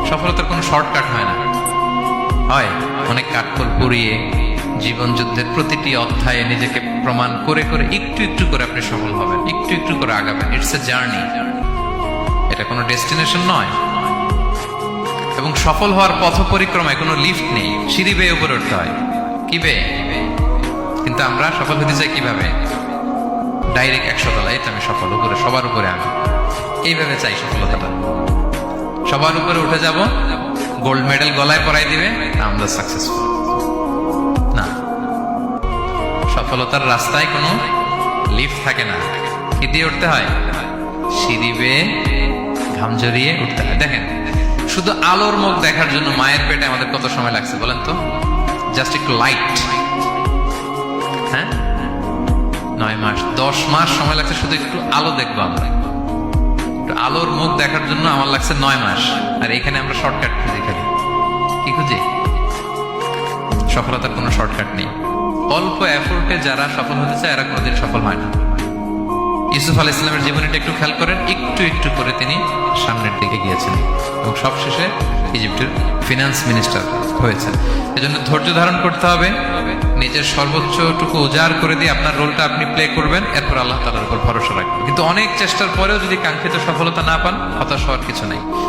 সফলতার কোনো শর্টকাট হয় না, হয় অনেক কাঠখড় পুড়িয়ে জীবন যুদ্ধের প্রতিটি অধ্যায়ে নিজেকে প্রমাণ করে করে একটু একটু করে আপনি সফল হবেন, একটু একটু করে আগাবেন। ইটস এ জার্নি, এটা কোনো ডেস্টিনেশন নয়। এবং সফল হওয়ার পথ পরিক্রমায় কোনো লিফট নেই, সিঁড়ি বেয়ে উপরে উঠতে হয়। কি বেয়ে? কিন্তু আমরা সফল হতে চাই কিভাবে? ডাইরেক্ট 100 তলায় আমি সফল, উপরে সবার উপরে আমি, এইভাবে চাই সফলতাটা। সবার উপরে উঠে যাব, গোল্ড মেডেল গলায় পরাই দিবে, আমরা সাকসেসফুল না। সফলতার রাস্তায় কোনো লিফট থাকে না। কি দিয়ে উঠতে হয়? সিঁড়ি বেয়ে ঘাম জড়িয়ে উঠতে হয়। দেখেন, শুধু আলোর মুখ দেখার জন্য মায়ের পেটে আমাদের কত সময় লাগছে বলেন তো? জাস্ট একটু লাইট, হ্যাঁ, 9 মাস 10 মাস সময় লাগছে শুধু একটু আলো দেখবো আমরা। একটু আলোর মুখ দেখার জন্য আমার লাগছে 9 মাস। আর এখানে আমরা শর্টকাট খুঁজি, খালি কি খুঁজি? সফলতার কোনো শর্টকাট নেই। অল্প এফোর্টে যারা সফল হতে চায় এরা কোনোদিন সফল হয় না। ইউসুফ আলাইহিস সালামের জীবনীটা একটু খেয়াল করেন, একটু একটু করে তিনি সামনের দিকে গিয়েছেন এবং সবশেষে ইজিপ্টের ফিনান্স মিনিস্টার হয়েছেন। এজন্য ধৈর্য ধারণ করতে হবে, নিজের সর্বোচ্চটুকু উজাড় করে দিয়ে আপনার রোলটা আপনি প্লে করবেন, এরপর আল্লাহ তাআলার উপর ভরসা রাখবেন। কিন্তু অনেক চেষ্টার পরেও যদি কাঙ্ক্ষিত সফলতা না পান, হতাশ হওয়ার কিছু নাই।